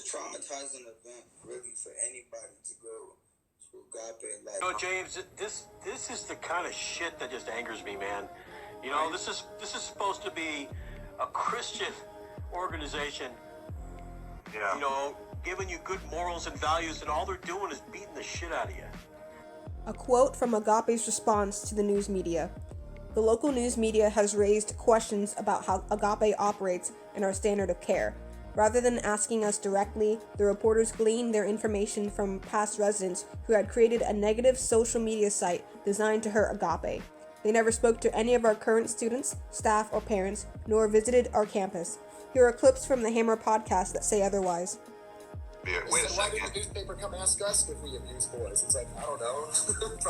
traumatizing event, really, for anybody to go to Agape. Like, James, this is the kind of shit that just angers me, man. You know, this is supposed to be a Christian organization. Yeah. You know, giving you good morals and values, and all they're doing is beating the shit out of you. A quote from Agape's response to the news media. The local news media has raised questions about how Agape operates and our standard of care. Rather than asking us directly, the reporters gleaned their information from past residents who had created a negative social media site designed to hurt Agape. They never spoke to any of our current students, staff, or parents, nor visited our campus. Here are clips from the Hammer podcast that say otherwise. Wait a second. Why didn't the newspaper come ask us if we abuse boys? It's like, I don't know.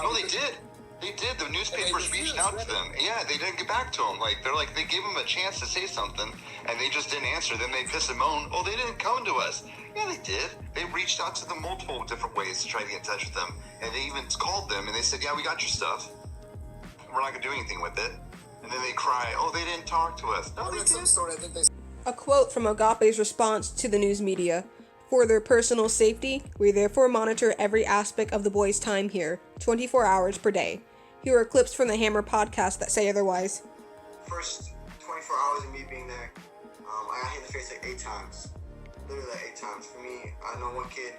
No, they did. They did. The newspapers reached out to them. Yeah, they didn't get back to them. They gave them a chance to say something, and they just didn't answer. Then they piss and moan, oh, they didn't come to us. Yeah, they did. They reached out to them multiple different ways to try to get in touch with them. And they even called them, and they said, yeah, we got your stuff. We're not going to do anything with it. And then they cry, oh, they didn't talk to us. No, they did. A quote from Agape's response to the news media. For their personal safety, we therefore monitor every aspect of the boys' time here, 24 hours per day. Here are clips from the Hammer podcast that say otherwise. First 24 hours of me being there, I got hit in the face like 8 times. Literally like 8 times. For me, I know one kid,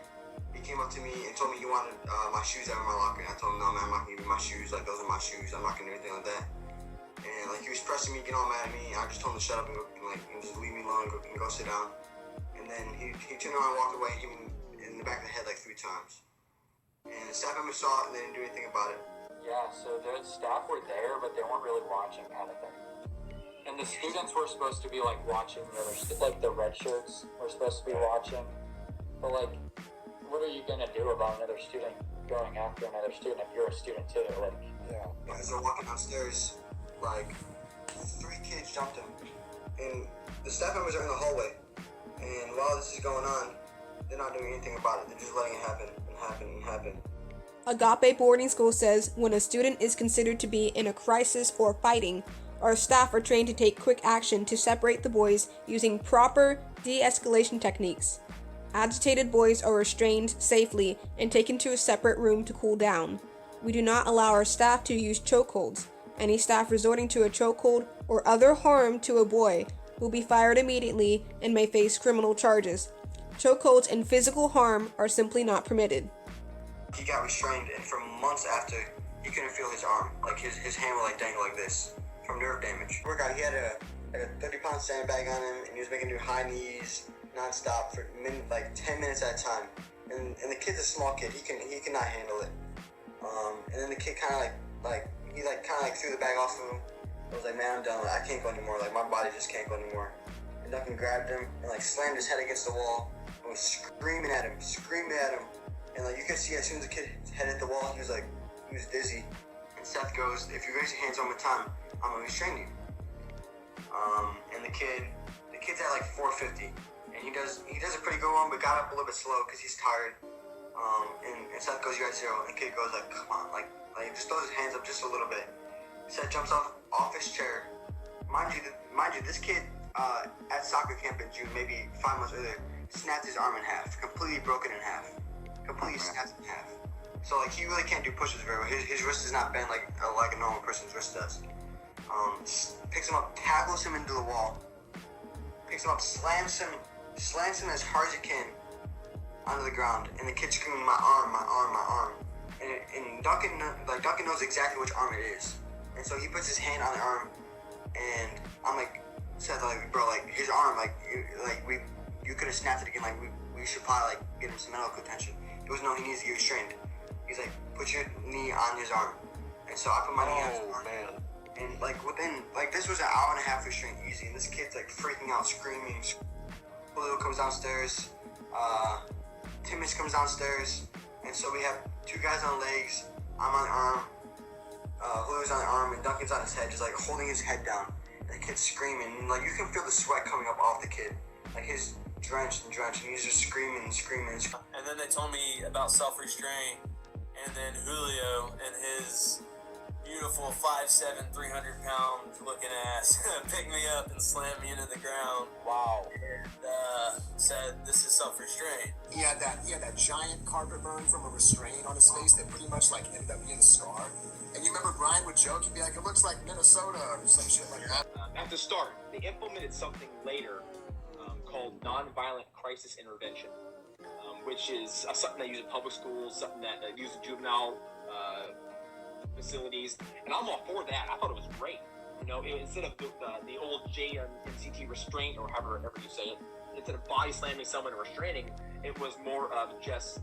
he came up to me and told me he wanted my shoes out of my locker. And I told him, no, man, I'm not going to give you my shoes. Like, those are my shoes. I'm not going to do anything like that. And, he was pressing me, getting all mad at me. I just told him to shut up and just leave me alone and go sit down. And then he turned around and walked away and hit me in the back of the head 3 times. And the staff members saw it and they didn't do anything about it. Yeah, so the staff were there, but they weren't really watching kind of thing. And the students were supposed to be watching the other the red shirts were supposed to be watching. But what are you gonna do about another student going after another student if you're a student too? As they're walking downstairs, 3 kids jumped him. And the staff members are in the hallway. And while this is going on, they're not doing anything about it. They're just letting it happen and happen and happen. Agape Boarding School says when a student is considered to be in a crisis or fighting, our staff are trained to take quick action to separate the boys using proper de-escalation techniques. Agitated boys are restrained safely and taken to a separate room to cool down. We do not allow our staff to use chokeholds. Any staff resorting to a chokehold or other harm to a boy will be fired immediately and may face criminal charges. Chokeholds and physical harm are simply not permitted. He got restrained, and for months after, he couldn't feel his arm. His hand would dangle like this from nerve damage. Workout, he had a 30-pound sandbag on him, and he was making do high knees nonstop for 10 minutes at a time. And the kid's a small kid. He cannot handle it. And then the kid kind of threw the bag off of him. I was like, man, I'm done. I can't go anymore. My body just can't go anymore. And Duncan grabbed him and slammed his head against the wall and was screaming at him. And you could see as soon as the kid head hit the wall, he was dizzy. And Seth goes, if you raise your hands one more time, I'm gonna restrain you. And the kid's at 450, and he does a pretty good one, but got up a little bit slow because he's tired. And Seth goes, you're at 0, and the kid goes come on, just throws his hands up just a little bit. Seth jumps off his chair. Mind you, this kid at soccer camp in June, maybe 5 months earlier, snapped his arm in half, completely broken in half. Completely snapped in half. So he really can't do pushes very well. His wrist is not bent like a normal person's wrist does. Picks him up, tackles him into the wall. Picks him up, slams him as hard as he can onto the ground. And the kid's screaming, my arm, my arm, my arm. And Duncan knows exactly which arm it is. And so he puts his hand on the arm, and I'm like, Seth, bro, his arm, you could have snapped it again. We should probably get him some medical attention. He goes, no, he needs to get restrained. He's like, put your knee on his arm. And so I put my knee on his arm. Man. And within, this was an hour and a half restraint easy. And this kid's freaking out, screaming. Julio comes downstairs. Timmons comes downstairs. And so we have 2 guys on legs. I'm on the arm. Julio's on the arm, and Duncan's on his head, just holding his head down. And the kid's screaming. And you can feel the sweat coming up off the kid. His drenched, and he's just screaming. And then they told me about self-restraint, and then Julio and his beautiful 5'7", 300-pound looking ass picked me up and slammed me into the ground. Wow. said this is self-restraint. He had that giant carpet burn from a restraint on his face that pretty much like ended up being a scar. And you remember Brian would joke, he'd be like, it looks like Minnesota or some shit like that. At the start, they implemented something later called nonviolent crisis intervention, which is something they use in public schools, something that they use in juvenile facilities, and I'm all for that. I thought it was great. You know, instead of the old JMCT restraint, or however you say it, instead of body slamming someone or restraining, it was more of just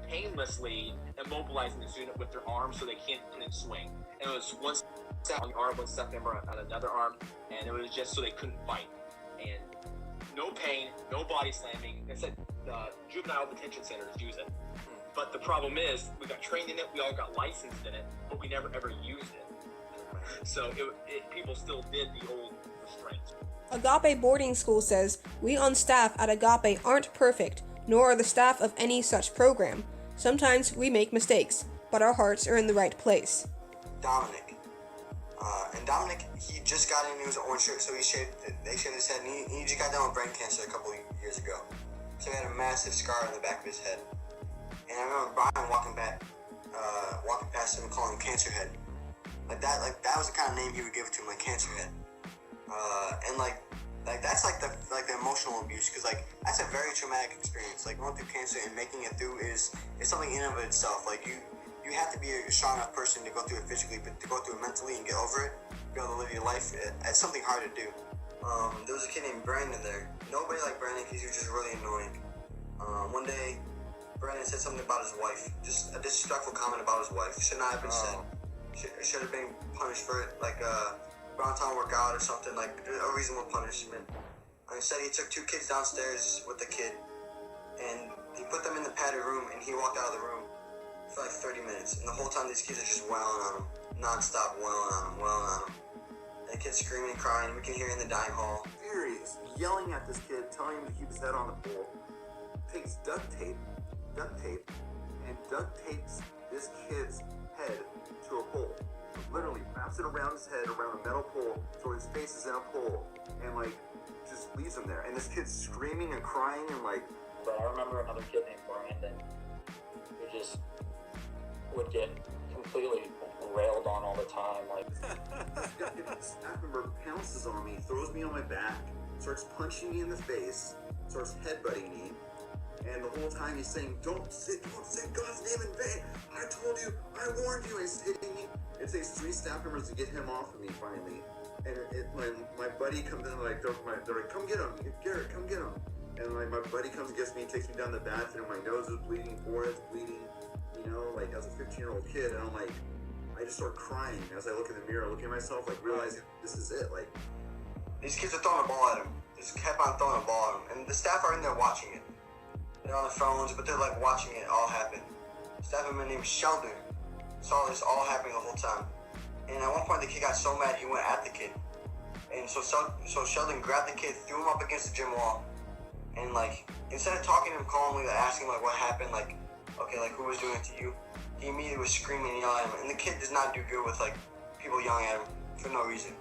painlessly immobilizing the student with their arm so they couldn't swing. And it was one step on the arm, one step member on another arm, and it was just so they couldn't fight. And no pain, no body slamming. Instead, the juvenile detention centers use it. But the problem is, we got trained in it, we all got licensed in it, but we never ever used it. So people still did the old restraints. Agape Boarding School says, we on staff at Agape aren't perfect, nor are the staff of any such program. Sometimes we make mistakes, but our hearts are in the right place. Dominic. And Dominic, he just got in, he was an orange shirt, so they shaved his head, and he just got down with brain cancer a couple of years ago. So he had a massive scar on the back of his head. And I remember Brian walking past him and calling him Cancer Head. Like that was the kind of name he would give it to him, like Cancer Head. And that's like the emotional abuse, because like that's a very traumatic experience. Like going through cancer and making it through is something in and of itself. Like you have to be a strong enough person to go through it physically, but to go through it mentally and get over it, be able to live your life, it's something hard to do. There was a kid named Brandon there. Nobody liked Brandon because he was just really annoying. One day, Brandon said something about his wife, just a disrespectful comment about his wife. Should not have been said. Should have been punished for it, like around time workout or something, like a reasonable punishment. Instead, he took 2 kids downstairs with the kid, and he put them in the padded room, and he walked out of the room for like 30 minutes. And the whole time, these kids are just wailing on him, non-stop wailing on him. And the kid's screaming and crying. We can hear in the dining hall. Furious, yelling at this kid, telling him to keep his head on the pole. Takes duct tape, and duct tapes this kid's head to a pole. Literally wraps it around his head, around a metal pole, so his face is in a pole, and like just leaves him there. And this kid's screaming and crying and like. But I remember another kid named Brandon who just would get completely railed on all the time. Like This staff member pounces on me, throws me on my back, starts punching me in the face, starts headbutting me. And the whole time he's saying, don't say God's name in vain. I told you, I warned you. He's hitting me. It takes 3 staff members to get him off of me finally. And when my buddy comes in, they're like, come get him, Garrett, come get him. And like my buddy comes and gets me, takes me down the bathroom. My nose is bleeding, forehead's bleeding. You know, like as a 15-year-old kid, and I'm like, I just start crying as I look in the mirror, looking at myself, like realizing this is it. Like these kids are throwing a ball at him. Just kept on throwing a ball at him, and the staff are in there watching it. They're on the phones, but they're like watching it all happen. Staff member named Sheldon saw this all happening the whole time. And at one point the kid got so mad he went at the kid. And so Sheldon grabbed the kid, threw him up against the gym wall. And like, instead of talking to him calmly, asking like what happened, like, okay, like who was doing it to you? He immediately was screaming and yelling at him. And the kid does not do good with like people yelling at him for no reason.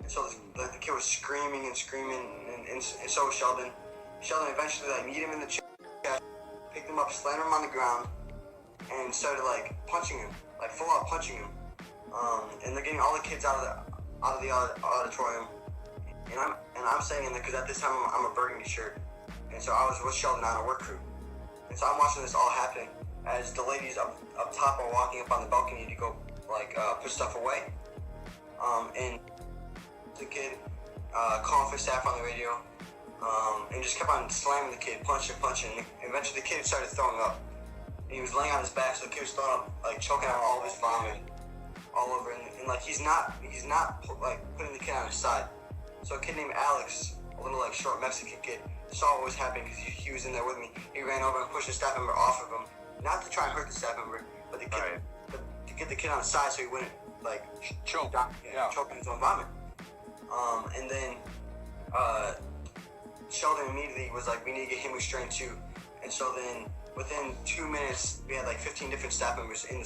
And so the kid was screaming and so was Sheldon. Sheldon eventually like kneed him in the chest, picked him up, slammed him on the ground, and started like punching him, like full out punching him. And they're getting all the kids out of the auditorium. And I'm saying in there because at this time I'm a burgundy shirt, and so I was with Sheldon on a work crew. And so I'm watching this all happening as the ladies up top are walking up on the balcony to go like put stuff away. And the kid calling for staff on the radio. And just kept on slamming the kid, punching. And eventually the kid started throwing up. And he was laying on his back, so the kid was throwing up, like choking out all of his vomit all over. And like he's not like putting the kid on his side. So a kid named Alex, a little like short Mexican kid, saw what was happening because he was in there with me. He ran over and pushed the staff member off of him, not to try and hurt the staff member, but to get the kid on the side so he wouldn't like choke on his own vomit. And then Sheldon immediately was like, we need to get him restrained too. And so then within 2 minutes, we had like 15 different staff members in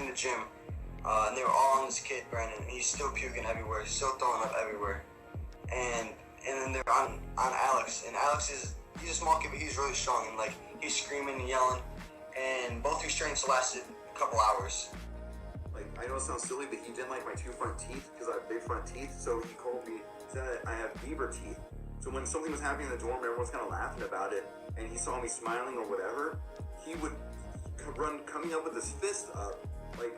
the gym. And they were all on this kid, Brandon, and he's still puking everywhere. He's still throwing up everywhere. And and then they're on Alex, and Alex he's a small kid, but he's really strong, and like he's screaming and yelling, and both restraints lasted a couple hours. Like, I know it sounds silly, but he didn't like my 2 front teeth because I have big front teeth, so he called me, said I have beaver teeth. So when something was happening in the dorm, everyone was kind of laughing about it, and he saw me smiling or whatever, he would run coming up with his fist up, like,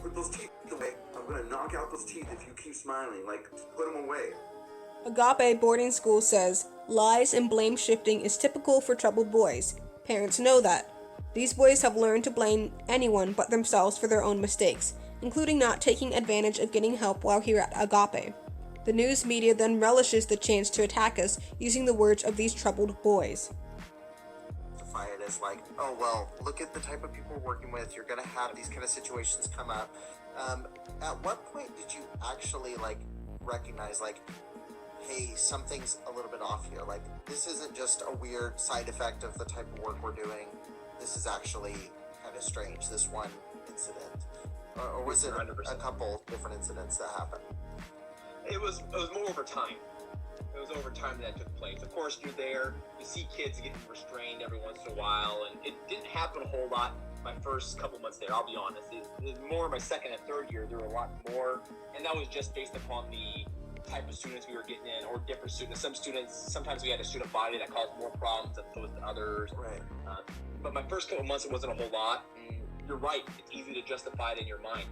put those teeth away. I'm gonna knock out those teeth if you keep smiling. Like, put them away. Agape Boarding School says lies and blame shifting is typical for troubled boys. Parents know that. These boys have learned to blame anyone but themselves for their own mistakes, including not taking advantage of getting help while here at Agape. The news media then relishes the chance to attack us using the words of these troubled boys. Justify it as like, oh well, look at the type of people we're working with. You're gonna have these kind of situations come up. At what point did you actually like recognize like, hey, something's a little bit off here? Like, this isn't just a weird side effect of the type of work we're doing. This is actually kind of strange, this one incident. Or was it 100%. a couple different incidents that happened? It was more over time. It was over time that took place. Of course, you're there. You see kids getting restrained every once in a while, and it didn't happen a whole lot my first couple months there. I'll be honest. It was more my second and third year. There were a lot more, and that was just based upon the type of students we were getting in, or different students. Some students, sometimes we had a student body that caused more problems than others. Right. But my first couple months, it wasn't a whole lot. And you're right. It's easy to justify it in your mind.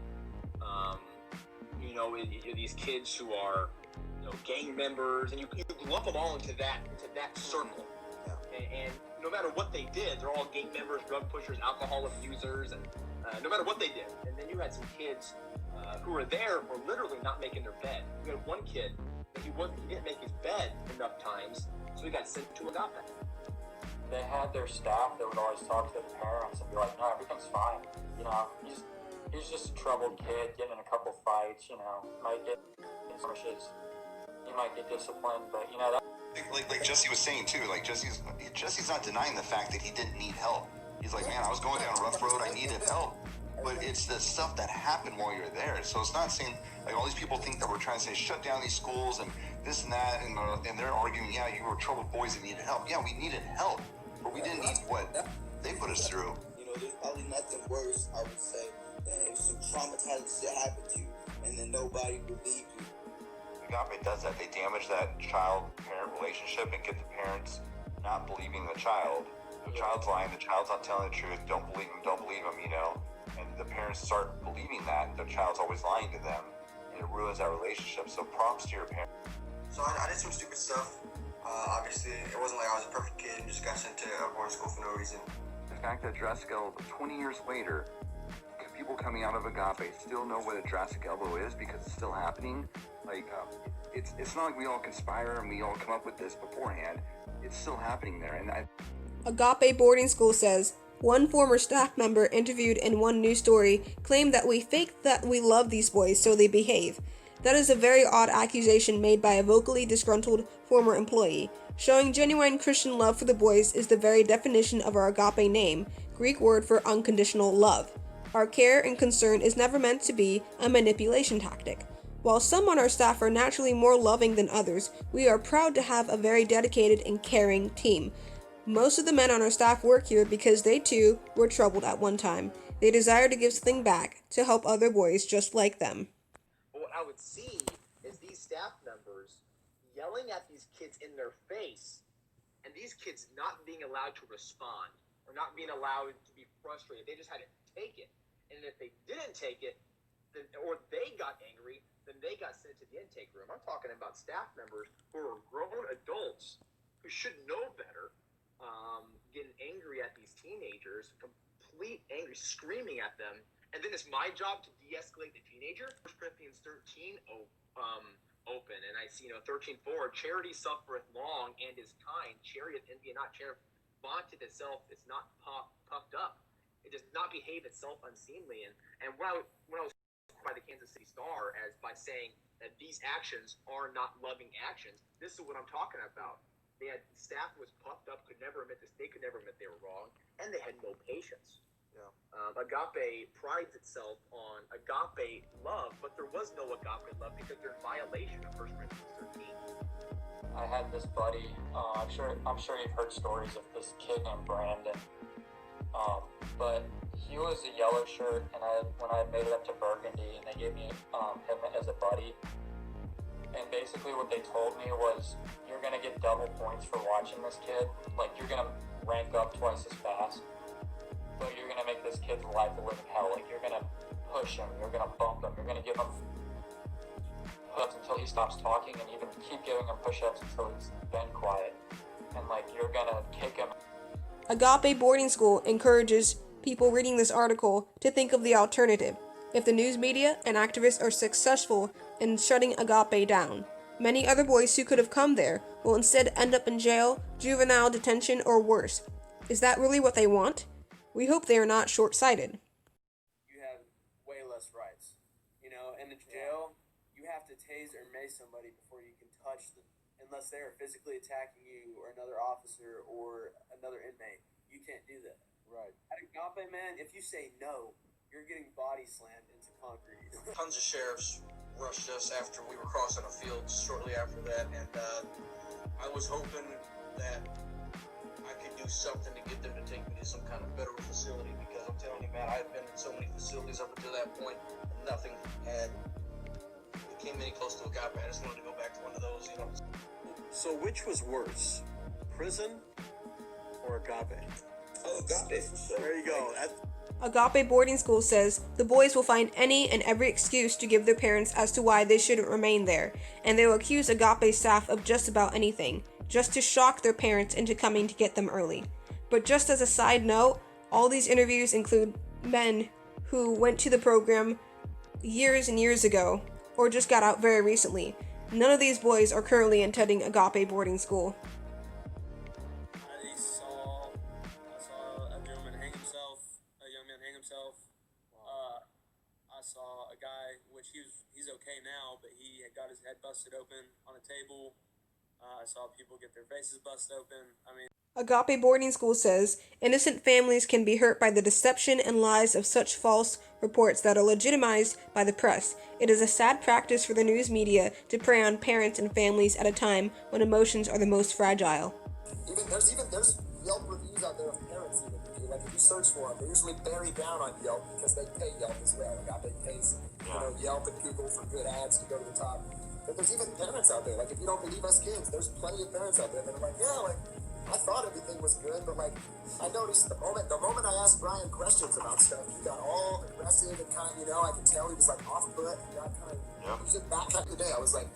These kids who are, gang members, and you lump them all into that circle. Yeah. And no matter what they did, they're all gang members, drug pushers, alcohol abusers, and no matter what they did. And then you had some kids who were there were literally not making their bed. We had one kid that he didn't make his bed enough times, so he got sent to Agape. They had their staff that would always talk to the parents and be like, no, everything's fine. He's just a troubled kid, getting in a couple fights, might get pushes, he might get disciplined, but that. Like Jesse was saying too, like Jesse's not denying the fact that he didn't need help. He's like, man, I was going down a rough road, I needed help. But it's the stuff that happened while you're there. So it's not saying, like, all these people think that we're trying to say shut down these schools and this and that, and they're arguing, yeah, you were troubled boys that needed help. Yeah, we needed help, but we didn't need what they put us through. There's probably nothing worse, I would say, than if some traumatizing shit happened to you and then nobody believed you. Agape does that. They damage that child-parent relationship and get the parents not believing the child. The child's lying, the child's not telling the truth, don't believe him, and the parents start believing that the child's always lying to them, and it ruins that relationship. So props to your parents. So I did some stupid stuff. Obviously, it wasn't like I was a perfect kid and just got sent to a boarding school for no reason. The fact that Jurassic Elbow, 20 years later, people coming out of Agape still know what a Jurassic Elbow is because it's still happening. Like, it's not like we all conspire and we all come up with this beforehand. It's still happening there. And Agape Boarding School says, one former staff member interviewed in one news story claimed that we faked that we love these boys so they behave. That is a very odd accusation made by a vocally disgruntled former employee. Showing genuine Christian love for the boys is the very definition of our agape name, Greek word for unconditional love. Our care and concern is never meant to be a manipulation tactic. While some on our staff are naturally more loving than others, we are proud to have a very dedicated and caring team. Most of the men on our staff work here because they too were troubled at one time. They desire to give something back to help other boys just like them. But what I would see is these staff members yelling at these kids in their face, and these kids not being allowed to respond or not being allowed to be frustrated. They just had to take it. And if they didn't take it, then, or they got angry, then they got sent to the intake room. I'm talking about staff members who are grown adults who should know better, getting angry at these teenagers, complete angry, screaming at them. And then it's my job to de-escalate the teenager. 1 Corinthians 13 open, and I see 13:4. Charity suffereth long and is kind. Charity envy and not charity. Vaunted itself is not puffed up. It does not behave itself unseemly. And when I was by the Kansas City Star as by saying that these actions are not loving actions, this is what I'm talking about. They had staff was puffed up, could never admit this. They could never admit they were wrong, and they had no patience. Yeah. Agape prides itself on agape love, but there was no agape love because they're in violation of 1 Corinthians 13. I had this buddy. I'm sure you've heard stories of this kid named Brandon. But he was a yellow shirt, and when I made it up to Burgundy, and they gave me him as a buddy. And basically, what they told me was, you're gonna get double points for watching this kid. Like, you're gonna rank up twice as fast, but you're gonna make this kid's life a living hell. Like, you're gonna push him, you're gonna bump him, you're gonna give him push-ups until he stops talking, and even keep giving him push-ups until he's been quiet. And like, you're gonna kick him. Agape Boarding School encourages people reading this article to think of the alternative. If the news media and activists are successful in shutting Agape down, many other boys who could have come there will instead end up in jail, juvenile detention, or worse. Is that really what they want? We hope they are not short-sighted. You have way less rights. You know, in the jail, you have to tase or mace somebody before you can touch them, unless they are physically attacking you or another officer or another inmate. You can't do that. Right. At Agape, man, if you say no, you're getting body slammed into concrete. Tons of sheriffs rushed us after we were crossing a field shortly after that, and I was hoping that I could do something to get them to take me to some kind of federal facility, because I'm telling you, man, I had been in so many facilities up until that point, and nothing came any close to Agape. I just wanted to go back to one of those, you know. So which was worse, prison or Agape? Oh, Agape for sure. There you go. Agape Boarding School says the boys will find any and every excuse to give their parents as to why they shouldn't remain there, and they will accuse Agape staff of just about anything, just to shock their parents into coming to get them early. But just as a side note, all these interviews include men who went to the program years and years ago, or just got out very recently. None of these boys are currently attending Agape Boarding School. I saw a gentleman hang himself, a young man hang himself. I saw a guy, which he's okay now, but he had got his head busted open on a table. I saw people get their faces busted open. I mean, Agape Boarding School says innocent families can be hurt by the deception and lies of such false reports that are legitimized by the press. It is a sad practice for the news media to prey on parents and families at a time when emotions are the most fragile. There's Yelp reviews out there of parents even. Like if you search for them, they're usually buried down on Yelp because they pay Yelp as well. Agape pays, Yelp and Google for good ads to go to the top. But there's even parents out there. Like if you don't believe us kids, there's plenty of parents out there that are like, I thought everything was good, but like I noticed the moment I asked Brian questions about stuff, he got all aggressive and kind of, I could tell he was like off put. He got kind of, he was just back kind of day. I was like,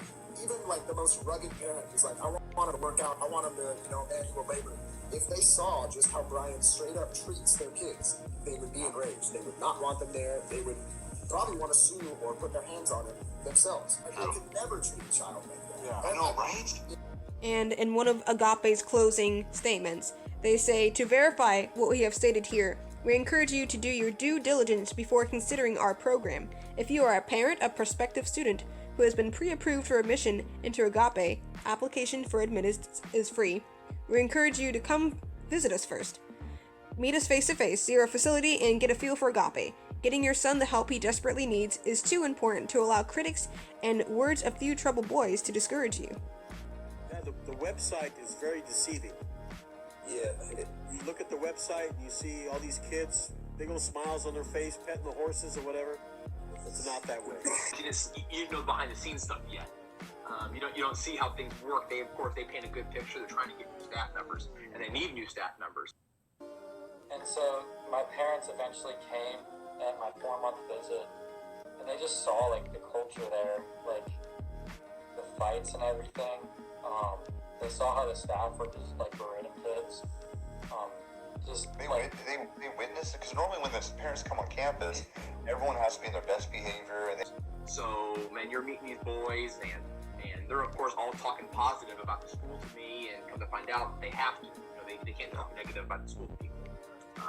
even like the most rugged parent, he's like, I want him to work out. I want him to, manual labor. If they saw just how Brian straight up treats their kids, they would be enraged. They would not want them there. They would probably want to sue or put their hands on him themselves. Like, they could never treat a child like that. Yeah, I know, right? And in one of Agape's closing statements, they say, to verify what we have stated here, we encourage you to do your due diligence before considering our program. If you are a parent, a prospective student who has been pre-approved for admission into Agape, application for admittance is free. We encourage you to come visit us first. Meet us face to face, see our facility, and get a feel for Agape. Getting your son the help he desperately needs is too important to allow critics and words of few troubled boys to discourage you. Yeah, the website is very deceiving. Yeah. You look at the website and you see all these kids, big old smiles on their face, petting the horses or whatever. It's not that way. You don't know behind the scenes stuff yet. You don't see how things work. They paint a good picture. They're trying to get new staff members, and they need new staff members. And so my parents eventually came at my 4-month visit, and they just saw like the culture there, like the fights and everything. They saw how the staff were just like berating kids. They witnessed it, because normally when the parents come on campus, everyone has to be in their best behavior. So, man, you're meeting these boys, and they're of course all talking positive about the school to me, and come to find out they have to. They can't talk negative about the school to people.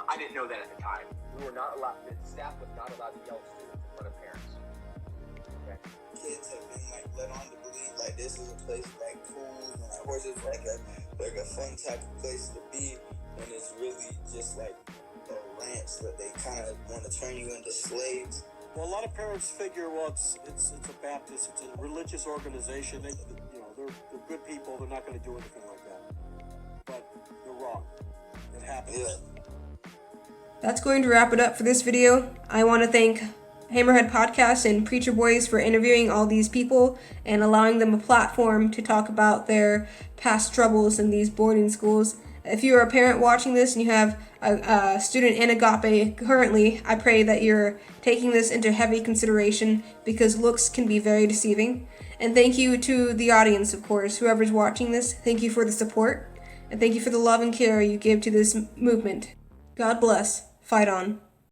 I didn't know that at the time. We were not allowed. The staff was not allowed to yell students in front of parents. Okay. Kids have been led on to believe this is a place cool and horses like a fun type of place to be, and it's really just a rants that they kind of want to turn you into slaves. Well, a lot of parents figure, well, it's a Baptist, it's a religious organization. They, they're good people. They're not going to do anything like that. But they're wrong. It happens. Yeah. That's going to wrap it up for this video. I want to thank Hammerhead Podcast and Preacher Boys for interviewing all these people and allowing them a platform to talk about their past troubles in these boarding schools. If you're a parent watching this and you have a student in Agape currently, I pray that you're taking this into heavy consideration because looks can be very deceiving. And thank you to the audience, of course, whoever's watching this. Thank you for the support and thank you for the love and care you give to this movement. God bless. Fight on.